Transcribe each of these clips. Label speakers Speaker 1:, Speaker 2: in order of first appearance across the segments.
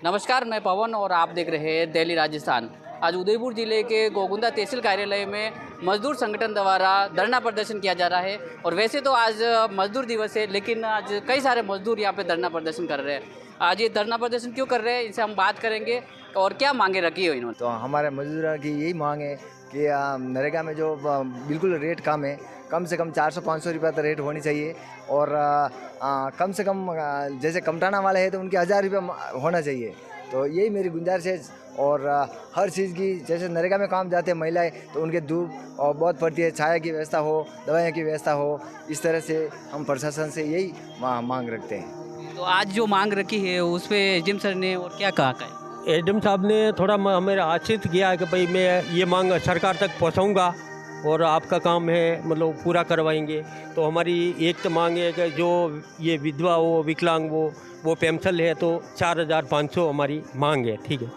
Speaker 1: नमस्कार, मैं पवन और आप देख रहे हैं दिल्ली राजस्थान। आज उदयपुर जिले के गोगुंदा तहसील कार्यालय में मजदूर संगठन द्वारा धरना प्रदर्शन किया जा रहा है। और वैसे तो आज मजदूर दिवस है, लेकिन आज कई सारे मजदूर यहाँ पे धरना प्रदर्शन कर रहे हैं। आज ये धरना प्रदर्शन क्यों कर रहे हैं, इनसे हम बात करेंगे और क्या मांगे रखी है इन्होंने।
Speaker 2: तो हमारे मजदूरों की यही मांग है कि नरेगा में जो बिल्कुल रेट कम से कम 400-500 रुपये तक रेट होनी चाहिए। और कम से कम जैसे कमटाना वाले हैं तो उनके 1000 रुपये होना चाहिए। तो यही मेरी गुंजाइश है। और हर चीज़ की जैसे नरेगा में काम जाते हैं महिलाएं तो उनके धूप और बहुत पड़ती है, छाया की व्यवस्था हो, दवाइयों की व्यवस्था हो। इस तरह से हम प्रशासन से यही मांग रखते हैं।
Speaker 1: तो आज जो मांग रखी है उस पर एसडीएम सर ने और क्या कहा है?
Speaker 3: एसडीएम साहब ने थोड़ा हमें आश्वस्त किया कि भाई मैं ये मांग सरकार तक पहुंचाऊंगा और आपका काम है मतलब पूरा करवाएंगे। तो हमारी एक तो मांग है कि जो ये विधवा हो, विकलांग हो, वो पेंशन है तो 4500 हमारी मांग है, ठीक है।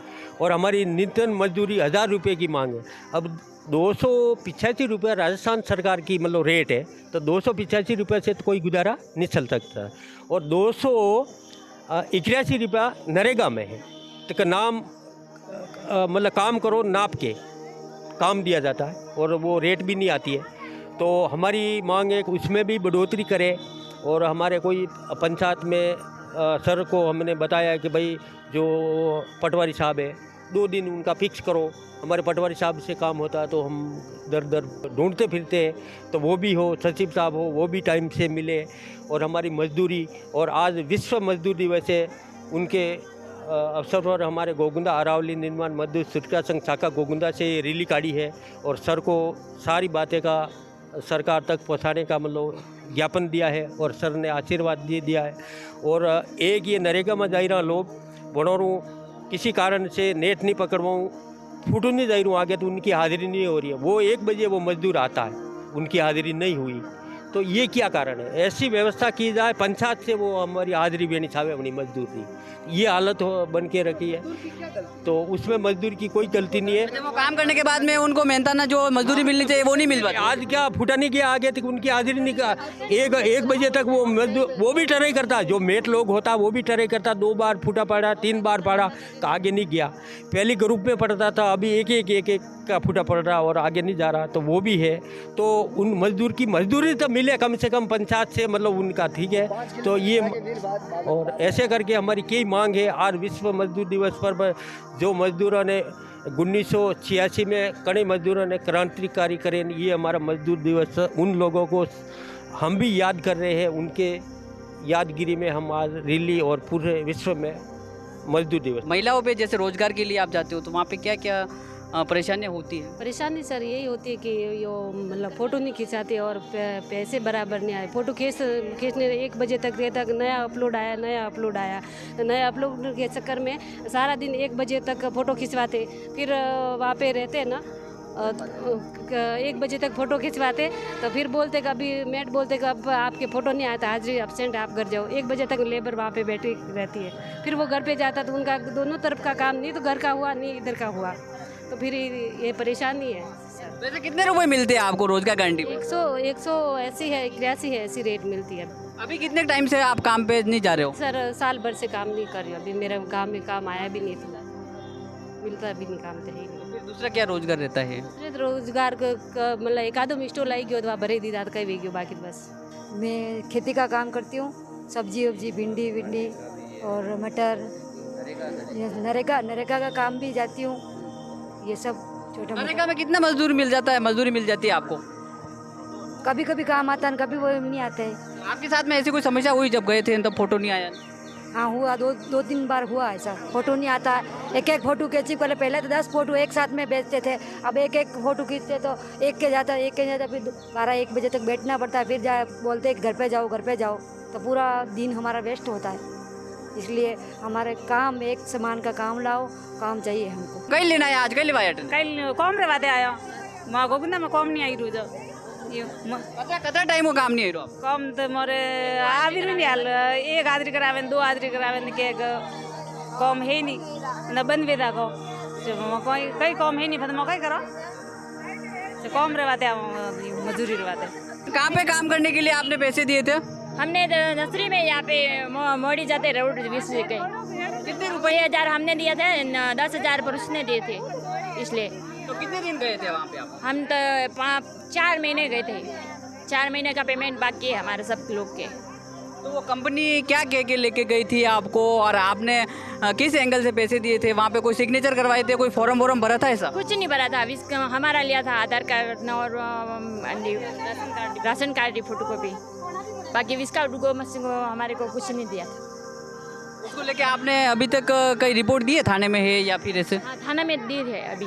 Speaker 3: और हमारी नित्य मजदूरी 1000 रुपये की मांग है। अब 285 रुपये राजस्थान सरकार की मतलब रेट है, तो 285 रुपये से तो कोई गुजारा नहीं चल सकता। और 281 रुपया नरेगा में है, तो नाम मतलब काम करो नाप के काम दिया जाता है और वो रेट भी नहीं आती है। तो हमारी मांग है कि उसमें भी बढ़ोतरी करे। और हमारे कोई पंचायत में सर को हमने बताया कि भाई जो पटवारी साहब है 2 दिन उनका फिक्स करो। हमारे पटवारी साहब से काम होता है तो हम दर दर ढूंढते फिरते हैं, तो वो भी हो, सचिव साहब हो, वो भी टाइम से मिले। और हमारी मजदूरी, और आज विश्व मजदूर दिवस है, उनके अवसर पर हमारे गोगुंदा अरावली निर्माण मजदूर सुरक्षा संघ शाखा गोगुंदा से ये रैली काढ़ी है। और सर को सारी बातें का सरकार तक पहुंचाने का मतलब ज्ञापन दिया है और सर ने आशीर्वाद दिया है। और एक ये नरेगा में जाई रहा लोग बनोरूँ किसी कारण से नेट नहीं पकड़वाऊँ, फुटू नहीं जाई रहूँ आगे, तो उनकी हाजिरी नहीं हो रही है। वो 1 बजे वो मजदूर आता है, उनकी हाजिरी नहीं हुई, तो ये क्या कारण है? ऐसी व्यवस्था की जाए पंचायत से वो हमारी हाजिरी भी नहीं छावे अपनी मजदूर की। ये हालत बन के रखी है, तो उसमें मजदूर की कोई गलती नहीं है।
Speaker 1: वो काम करने के बाद में उनको मेहनताना जो मजदूरी मिलनी चाहिए वो नहीं मिल पाती।
Speaker 3: आज क्या फुटा नहीं किया आगे तक उनकी हाजिरी नहीं का। एक बजे तक वो मजदूर वो भी टराई करता, जो मेट लोग होता वो भी टराई करता। 2 बार फुटा पड़ा, 3 बार पड़ा तो आगे नहीं गया। पहले ग्रुप में पड़ता था, अभी एक का फुटा पड़ रहा और आगे नहीं जा रहा, तो वो भी है। तो उन मजदूर की मजदूरी तो मिले कम से कम पंचायत से, मतलब उनका ठीक है। तो ये और ऐसे करके हमारी कई मांग है। आज विश्व मजदूर दिवस पर जो मजदूरों ने 1986 में कई मजदूरों ने क्रांतिकारी करे, ये हमारा मजदूर दिवस, उन लोगों को हम भी याद कर रहे हैं। उनके यादगिरी में हम आज रैली और पूरे विश्व में मजदूर दिवस।
Speaker 1: महिलाओं पे जैसे रोजगार के लिए आप जाते हो तो वहाँ पे क्या क्या परेशानियाँ होती है?
Speaker 4: परेशानी सर यही होती है कि यो मतलब फ़ोटो नहीं खिंचाते और पैसे बराबर नहीं आए। फ़ोटो खींचने 1 बजे तक रहता, नया अपलोड आया नया अपलोड के चक्कर में सारा दिन 1 बजे तक फ़ोटो खिंचवाते। फिर वहाँ पे रहते ना 1 बजे तक फ़ोटो खिंचवाते, तो फिर बोलते कि अभी मेट बोलते कि अब आपके फ़ोटो नहीं आया था, हाजिरी एब्सेंट, आप घर जाओ। 1 बजे तक लेबर वहाँ पे बैठी रहती है। फिर वो घर पे जाता तो उनका दोनों तरफ का काम, नहीं तो घर का हुआ नहीं इधर का हुआ, तो फिर ये परेशानी है।
Speaker 1: वैसे कितने रुपए मिलते हैं आपको रोजगार गारंटी पे?
Speaker 4: 180 है, 83 है, ऐसी रेट मिलती है।
Speaker 1: अभी कितने टाइम से आप काम पे नहीं जा रहे हो?
Speaker 4: सर साल भर से काम नहीं कर रही हूँ। अभी मेरे काम में काम आया भी नहीं था, मिलता भी नहीं काम तो है ही नहीं।
Speaker 1: फिर दूसरा क्या रोजगार रहता है?
Speaker 4: रोजगार मतलब एक आधो स्टोर लाई गयो तो भरे दी दाद कहीं भी गयो, बाकी बस।
Speaker 5: मैं खेती का काम करती हूँ, सब्जी वब्जी, भिंडी और मटर। नरेगा का काम भी जाती हूँ, ये सब छोटा
Speaker 1: नरेगा में कितना मजदूरी मिल जाती है आपको?
Speaker 5: कभी कभी काम आता है, कभी वो नहीं आता है।
Speaker 1: आपके साथ में ऐसी कोई समस्या हुई जब गए थे तब फोटो नहीं आया?
Speaker 5: हाँ हुआ, 2-3 बार हुआ ऐसा। फ़ोटो नहीं आता, एक फ़ोटो खींची, पहले तो 10 फ़ोटो एक साथ में बेचते थे, अब एक फ़ोटो खींचते तो एक के जाता फिर 12-1 बजे तक बैठना पड़ता है। फिर बोलते घर पे जाओ, तो पूरा दिन हमारा वेस्ट होता है। इसलिए हमारे काम एक समान का काम लाओ, काम चाहिए हमको।
Speaker 1: कहीं लेना है आज, कहीं लेवाया?
Speaker 6: कल कॉम रेवाते आया माँ गोविंदा में कॉम नहीं आई रोज
Speaker 1: कतरा टाइम को काम नहीं है?
Speaker 6: कॉम तो मोरे आवी नहीं हाल 1 हाजिरी करावे 2 हाजिरी करावे के कॉम है नहीं न बंद वेदा को कई कॉम है नहीं, फिर मैं कहीं करो कॉम रेवाते मजदूरी रेवाते।
Speaker 1: कहाँ पे काम करने के लिए आपने पैसे दिए थे?
Speaker 6: हमने नर्सरी में यहाँ पे मोड़ी जाते रोड 20 के।
Speaker 1: कितने रुपए?
Speaker 7: 6,000 हमने दिया था, 10,000 पर उसने दिए थे, इसलिए।
Speaker 1: तो कितने दिन गए थे वहाँ पे आप?
Speaker 7: हम तो 4 महीने गए थे, 4 महीने का पेमेंट बाकी है हमारे सब लोग के।
Speaker 1: तो वो कंपनी क्या कह के लेके गई थी आपको, और आपने किस एंगल से पैसे दिए थे? वहाँ पे कोई सिग्नेचर करवाए थे, कोई फॉर्म वॉर्म भरा था ऐसा?
Speaker 7: कुछ नहीं भरा था, हमारा लिया था आधार कार्ड और राशन कार्ड की फोटोकॉपी, बाकी विस्का को हमारे को कुछ नहीं दिया था।
Speaker 1: उसको लेके आपने अभी तक कई रिपोर्ट दी है थाने में है या फिर ऐसे?
Speaker 7: हाँ, थाना में दी है अभी।